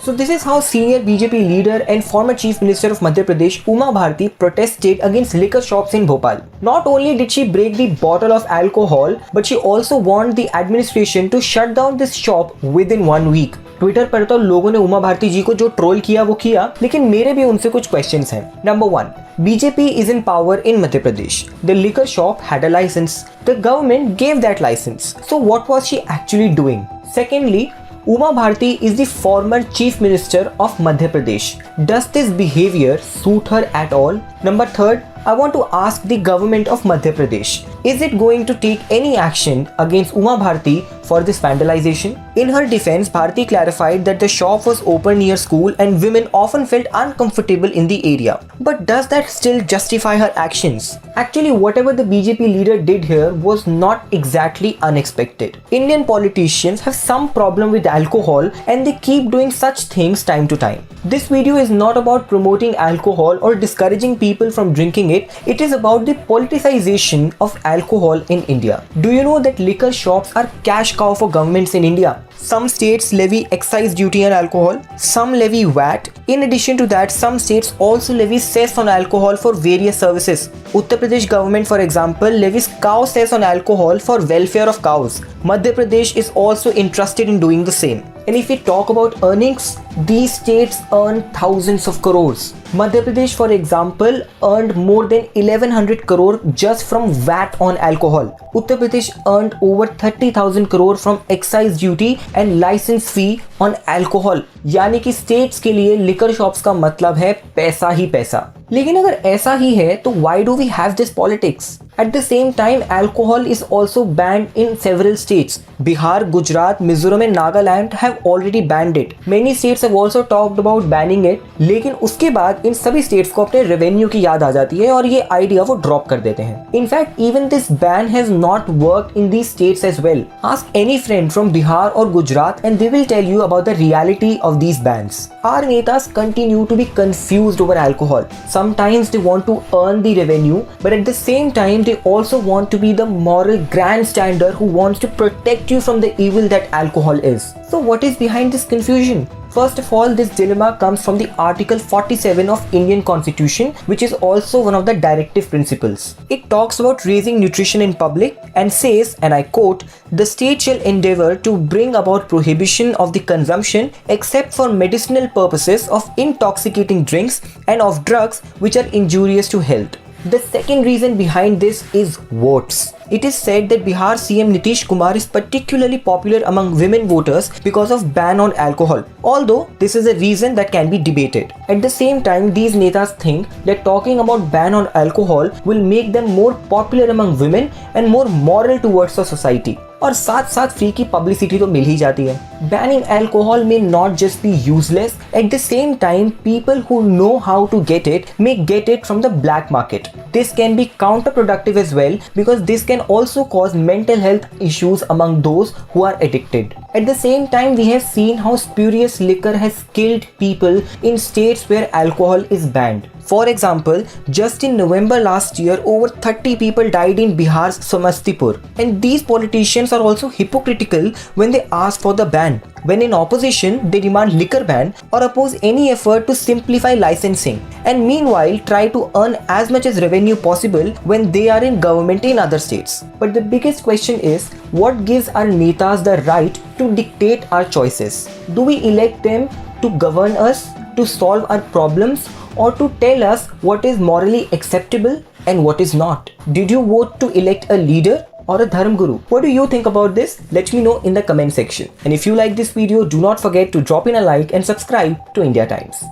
So this is how senior BJP leader and former Chief Minister of Madhya Pradesh Uma Bharti protested against liquor shops in Bhopal. Not only did she break the bottle of alcohol, but she also warned the administration to shut down this shop within 1 week. Twitter पर तो लोगों ने उमा भारती जी को जो troll किया वो किया, लेकिन मेरे भी उनसे कुछ क्वेश्चंस हैं। Number 1, BJP is in power in Madhya Pradesh. The liquor shop had a license. The government gave that license. So what was she actually doing? Secondly, Uma Bharti is the former Chief Minister of Madhya Pradesh. Does this behavior suit her at all? Number 3, I want to ask the government of Madhya Pradesh, is it going to take any action against Uma Bharti for this vandalization? In her defense, Bharti clarified that the shop was open near school and women often felt uncomfortable in the area. But does that still justify her actions? Actually, whatever the BJP leader did here was not exactly unexpected. Indian politicians have some problem with alcohol and they keep doing such things time to time. This video is not about promoting alcohol or discouraging people from drinking it. It is about the politicization of alcohol in India. Do you know that liquor shops are cash cow for governments in India? Some states levy excise duty on alcohol, some levy VAT. In addition to that, some states also levy cess on alcohol for various services. Uttar Pradesh government, for example, levies cow cess on alcohol for welfare of cows. Madhya Pradesh is also interested in doing the same. And if we talk about earnings, these states earn thousands of crores. Madhya Pradesh, for example, earned more than 1100 crore just from VAT on alcohol. Uttar Pradesh earned over 30,000 crore from excise duty and license fee on alcohol. यानी कि states के लिए liquor shops का मतलब है पैसा ही पैसा. लेकिन अगर ऐसा ही है तो why do we have this politics? At the same time, alcohol is also banned in several states. Bihar, Gujarat, Mizoram and Nagaland have already banned it. Many states have also talked about banning it. लेकिन उसके बाद इन सभी states को अपने revenue की याद आ जाती है और ये idea वो drop कर देते हैं. In fact, even this ban has not worked in these states as well. Ask any friend from Bihar or Gujarat and they will tell you about the reality of these bans. Our netas continue to be confused over alcohol. Sometimes they want to earn the revenue, but at the same time they also want to be the moral grandstander who wants to protect you from the evil that alcohol is. So what is behind this confusion? First of all, this dilemma comes from the Article 47 of Indian Constitution, which is also one of the directive principles. It talks about raising nutrition in public and says, and I quote, "The state shall endeavor to bring about prohibition of the consumption except for medicinal purposes of intoxicating drinks and of drugs which are injurious to health." The second reason behind this is votes. It is said that Bihar CM Nitish Kumar is particularly popular among women voters because of ban on alcohol. Although this is a reason that can be debated. At the same time, these netas think that talking about ban on alcohol will make them more popular among women and more moral towards the society. और साथ साथ free की publicity तो मिल ही जाती है. Banning alcohol may not just be useless. At the same time, people who know how to get it may get it from the black market. This can be counterproductive as well because this can also cause mental health issues among those who are addicted. At the same time, we have seen how spurious liquor has killed people in states where alcohol is banned. For example, just in November last year, over 30 people died in Bihar's Samastipur. And these politicians are also hypocritical when they ask for the ban. When in opposition, they demand liquor ban or oppose any effort to simplify licensing. And meanwhile, try to earn as much as revenue possible when they are in government in other states. But the biggest question is, what gives our netas the right to dictate our choices? Do we elect them to govern us, to solve our problems, or to tell us what is morally acceptable and what is not? Did you vote to elect a leader or a dharm guru? What do you think about this? Let me know in the comment section. And if you like this video, do not forget to drop in a like and subscribe to India Times.